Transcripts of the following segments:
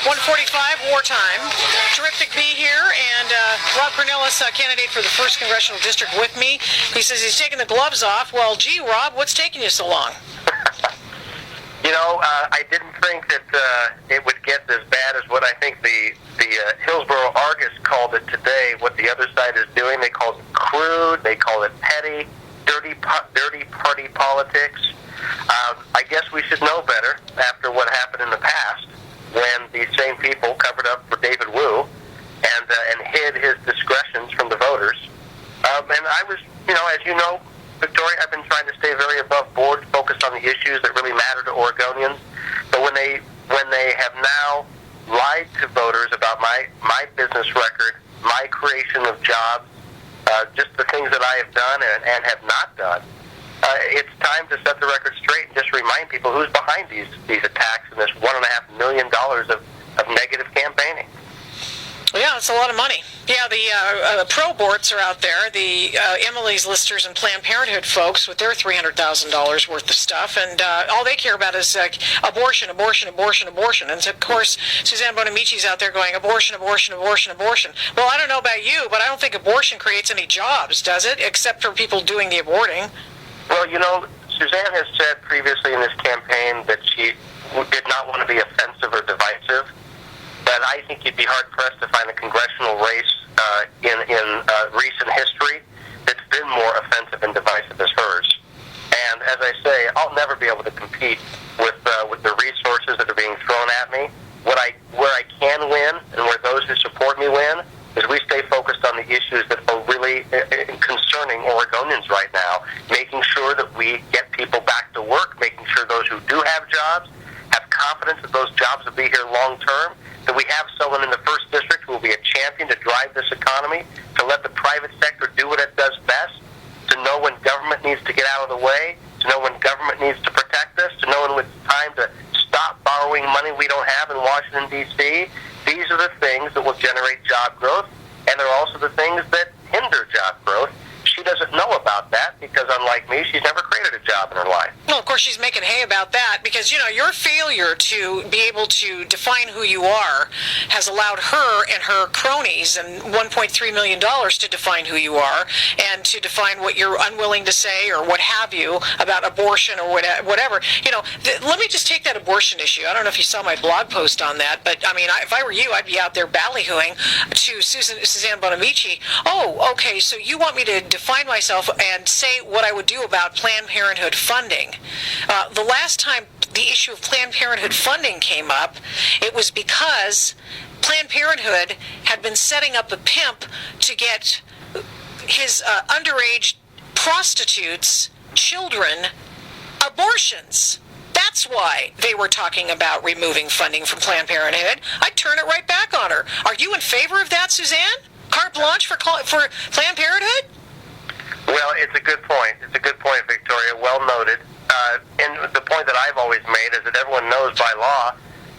1:45, wartime. Terrific to be here, and Rob Cornilles, candidate for the 1st Congressional District with me. He says he's taking the gloves off. Well, gee, Rob, what's taking you so long? You know, I didn't think that it would get as bad as what I think the Hillsborough Argus called it today. What the other side is doing, they call it crude, they call it petty, dirty party politics. I guess we should know better after what happened in the past when these same people covered up for David Wu and hid his discretions from the voters. And I was, as you know, Victoria, I've been trying to stay very above board, focused on the issues that really matter to Oregonians. But when they have now lied to voters about my business record, my creation of jobs, just the things that I have done and have not done, it's time to set the record straight and just remind people who's behind these attacks and this $1.5 million of negative campaigning. Yeah, it's a lot of money. Yeah, the pro-aborts are out there, the Emily's Listers and Planned Parenthood folks with their $300,000 worth of stuff, and all they care about is abortion, abortion, abortion, abortion. And, of course, Suzanne Bonamici's out there going, abortion, abortion, abortion, abortion. Well, I don't know about you, but I don't think abortion creates any jobs, does it, except for people doing the aborting? Well, Suzanne has said previously in this campaign that she did not want to be offensive or divisive. But I think you'd be hard-pressed to find a congressional race in recent history that's been more offensive and divisive as hers. And as I say, I'll never be able to compete with the resources that are being thrown at me. Where I can win and where those who support me win is we stay focused on the issues that are really concerning Oregonians right now, making sure that we get people back to work, making sure those who do have jobs have confidence that those jobs will be here long-term, that we have someone in the 1st District who will be a champion to drive this economy, to let the private sector do what it does best, to know when government needs to get out of the way, to know when government needs to protect us, to know when it's time to stop borrowing money we don't have in Washington, D.C. These are the things that will generate job growth, and they're also the things that hinder job growth. She doesn't know about that because, unlike me, she's never created a job in her life. Well, of course, she's making hay about that because, your failure to be able to define who you are has allowed her and her cronies and $1.3 million to define who you are and to define what you're unwilling to say or what have you about abortion or whatever. Let me just take that abortion issue. I don't know if you saw my blog post on that, but, if I were you, I'd be out there ballyhooing to Suzanne Bonamici. Oh, okay, so you want me to define myself and say what I would do about Planned Parenthood funding. The last time the issue of Planned Parenthood funding came up, it was because Planned Parenthood had been setting up a pimp to get his underage prostitutes' children abortions. That's why they were talking about removing funding from Planned Parenthood. I'd turn it right back on her. Are you in favor of that, Suzanne? Carte blanche for Planned Parenthood? Well, it's a good point. It's a good point, Victoria. Well noted. And the point that I've always made is that everyone knows by law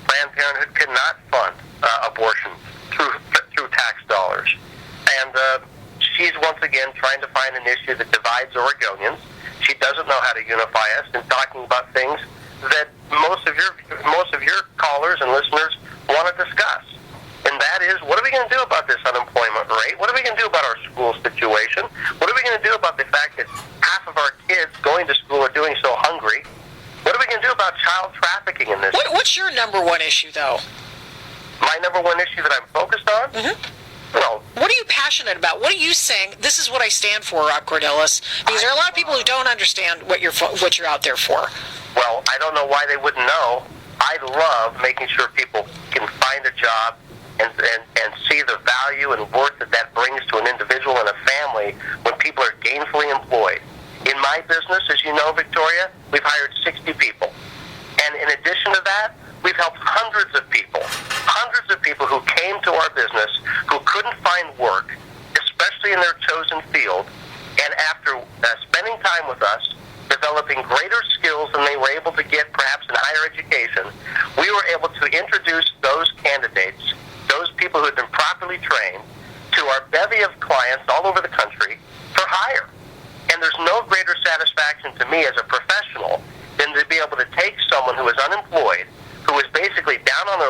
Planned Parenthood cannot fund abortion through tax dollars. And she's once again trying to find an issue that divides Oregonians. She doesn't know how to unify us in talking about things that most of your callers and listeners want to discuss. And that is, what are we going to do about this unemployment rate? What are we going to do about our school situation? What are we going to do about the fact that half of our kids going to school are doing so hungry? What are we going to do about child trafficking in this? What's your number one issue, though? My number one issue that I'm focused on? Mm-hmm. Well, what are you passionate about? What are you saying? This is what I stand for, Rob Cornilles. Because there are a lot of people who don't understand what you're out there for. Well, I don't know why they wouldn't know. I love making sure people can find a job and see the value and worth that brings to an individual and a family when people are gainfully employed. In my business, as you know, Victoria, we've hired 60 people. And in addition to that, we've helped hundreds of people who came to our business who couldn't find work, especially in their chosen field, and after spending time with us, developing greater skills than they were able to get perhaps in higher education, we were able to introduce those candidates, those people who had been properly trained, to our bevy of clients all over the country for hire. And there's no greater satisfaction to me as a professional than to be able to take someone who is unemployed, who is basically down on their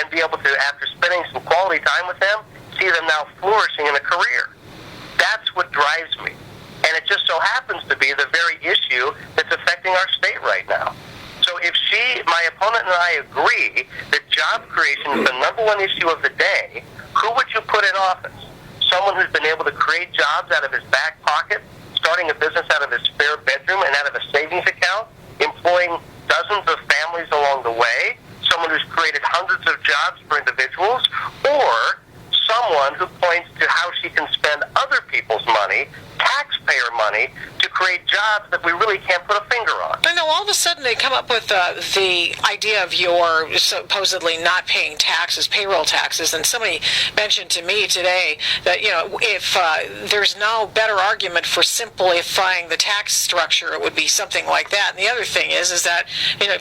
and be able to, after spending some quality time with them, see them now flourishing in a career. That's what drives me. And it just so happens to be the very issue that's affecting our state right now. So if my opponent and I agree that job creation is the number one issue of the day, who would you put in office? Someone who's been able to create jobs out of his back pocket, starting a business out of his spare bedroom and out of a savings account, employing dozens of families along the way, someone who's created hundreds of jobs for individuals, or someone who points to how she can spend other people's money, taxpayer money, to create jobs that we really can't put a finger on. I know all of a sudden they come up with the idea of your supposedly not paying taxes, payroll taxes, and somebody mentioned to me today that, if there's no better argument for simplifying the tax structure, it would be something like that. And the other thing is that,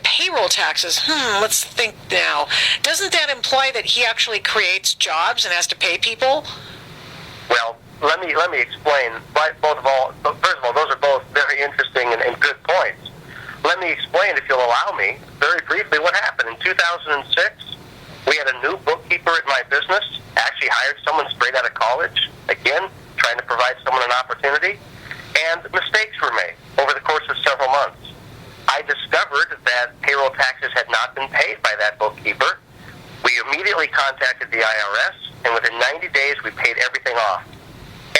payroll taxes, let's think now. Doesn't that imply that he actually creates jobs and has to pay people? Well, let me explain. First of all, those are both very interesting and good points. Let me explain, if you'll allow me, very briefly what happened. In 2006, we had a new bookkeeper at my business, actually hired someone straight out of college, again, trying to provide someone an opportunity, and mistakes were made over the course of several months. I discovered that payroll taxes had not been paid by that bookkeeper. We immediately contacted the IRS, and within 90 days, we paid everything off.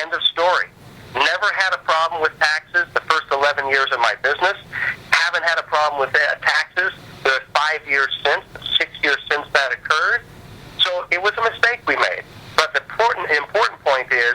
End of story. Never had a problem with taxes the first 11 years of my business. Haven't had a problem with taxes the 5 years since, 6 years since that occurred. So it was a mistake we made. But the important point is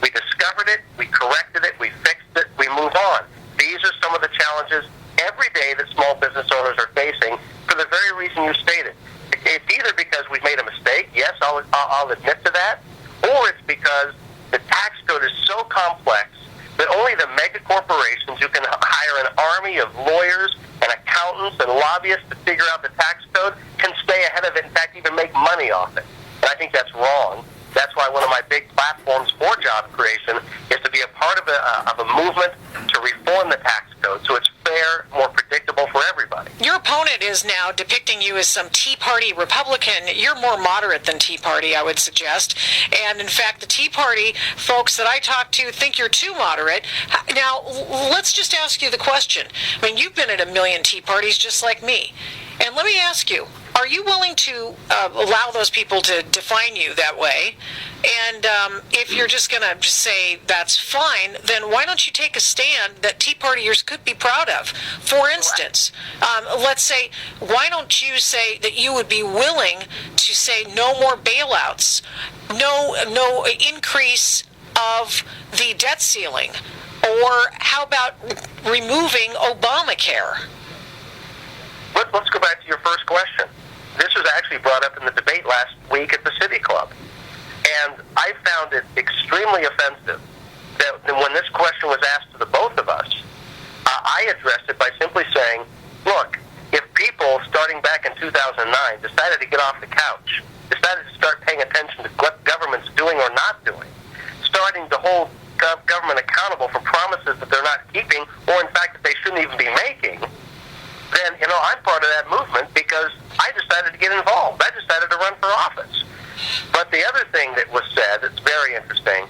we discovered it, we corrected it, we fixed it, we move on. These are some of the challenges every day that small business owners are facing for the very reason you stated. It's either because we've made a mistake, yes, I'll admit to that, or it's because the tax code is so complex that only the mega corporations who can hire an army of lawyers and accountants and lobbyists to figure out the tax code can stay ahead of it, in fact, even make money off it. And I think that's wrong. That's why one of my big platforms for job creation is to be a part of a movement to reform the tax code so it's fair, more predictable for everybody. Your opponent is now depicting you as some Tea Party Republican. You're more moderate than Tea Party, I would suggest. And in fact, the Tea Party folks that I talk to think you're too moderate. Now, let's just ask you the question. I mean, you've been at a million Tea Parties just like me. And let me ask you, are you willing to allow those people to define you that way? And if you're just going to say that's fine, then why don't you take a stand that Tea Partiers could be proud of? For instance, let's say, why don't you say that you would be willing to say no more bailouts, no increase of the debt ceiling, or how about removing Obamacare? Let's go back to your first question. This was actually brought up in the debate last week at the City Club. And I found it extremely offensive that when this question was asked to the both of us, I addressed it by simply saying, look, if people starting back in 2009 decided to get off the couch, decided to start paying attention to what government's doing or not doing, starting to hold government accountable for promises that they're not keeping, or in fact that they shouldn't even be making, then, I'm part of that movement because I decided to get involved. I decided to run for office. But the other thing that was said that's very interesting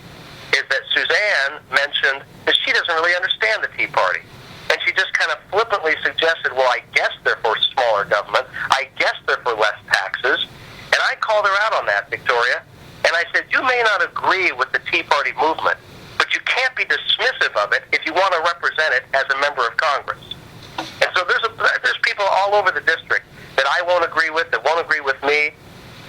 is that Suzanne mentioned that she doesn't really understand the Tea Party. And she just kind of flippantly suggested, well, I guess they're for smaller government. I guess they're for less taxes. And I called her out on that, Victoria. And I said, you may not agree with the Tea Party movement, but you can't be dismissive of it if you want to represent it as a member of Congress. And so there's people all over the district that I won't agree with, that won't agree with me.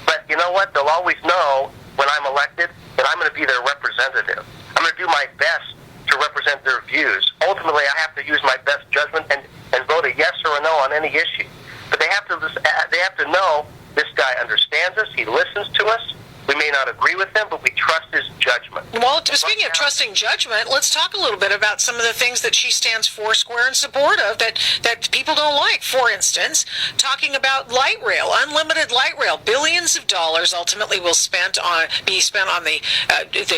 But you know what? They'll always know when I'm elected that I'm going to be their representative. I'm going to do my best to represent their views. Ultimately, I have to use my best judgment and vote a yes or a no on any issue. But they have to know this guy understands us, he listens to us, We may not agree with him, but we trust his judgment. Well, speaking of trusting judgment, let's talk a little bit about some of the things that she stands for, square in support of, that people don't like. For instance, talking about light rail, unlimited light rail, billions of dollars ultimately will be spent on the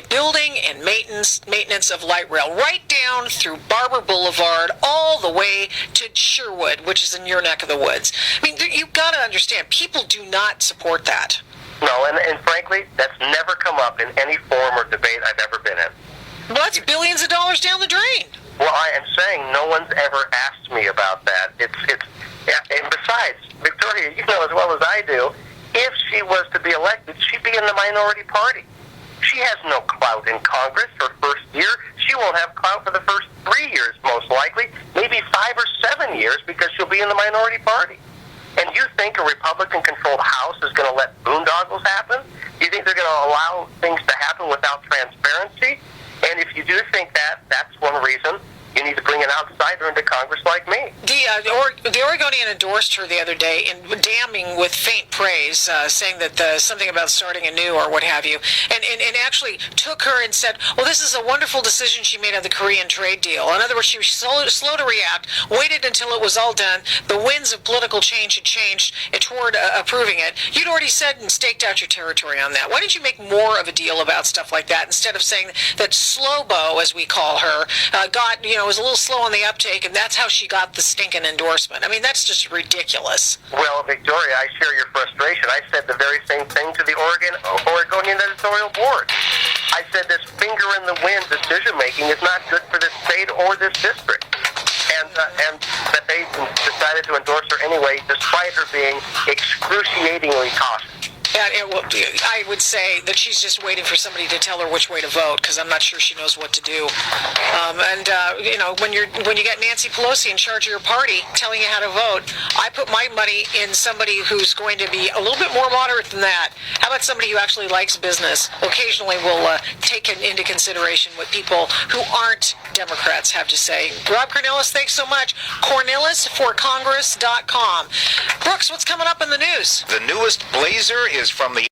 building and maintenance of light rail, right down through Barber Boulevard, all the way to Sherwood, which is in your neck of the woods. I mean, you've got to understand, people do not support that. No, and frankly, that's never come up in any forum or debate I've ever been in. Well, that's billions of dollars down the drain. Well, I am saying no one's ever asked me about that. And besides, Victoria, you know as well as I do, if she was to be elected, she'd be in the minority party. She has no clout in Congress her first year. She won't have clout for the first 3 years, most likely, maybe 5 or 7 years, because she'll be in the minority party. And you think a Republican-controlled House is going to let boondoggles happen? Do you think they're going to allow things to happen without transparency? And if you do think that, that's one reason you need to bring an outsider into Congress like me. The Oregonian endorsed her the other day in damning with faint praise, saying that something about starting anew or what have you, and actually took her and said, well, this is a wonderful decision she made on the Korean trade deal. In other words, she was slow to react, waited until it was all done, the winds of political change had changed toward approving it. You'd already said and staked out your territory on that. Why didn't you make more of a deal about stuff like that instead of saying that Slowbo, as we call her, was a little slow on the uptake, and that's how she got the stinking endorsement? I mean, that's just ridiculous. Well, Victoria, I share your frustration. I said the very same thing to the Oregonian editorial board. I said this finger-in-the-wind decision-making is not good for this state or this district. And that they decided to endorse her anyway, despite her being excruciatingly cautious. I would say that she's just waiting for somebody to tell her which way to vote, because I'm not sure she knows what to do. When you get Nancy Pelosi in charge of your party telling you how to vote, I put my money in somebody who's going to be a little bit more moderate than that. How about somebody who actually likes business? Occasionally will take into consideration what people who aren't Democrats have to say. Rob Cornilles, thanks so much. Cornilles4Congress.com. Brooks, what's coming up in the news? The newest blazer is from the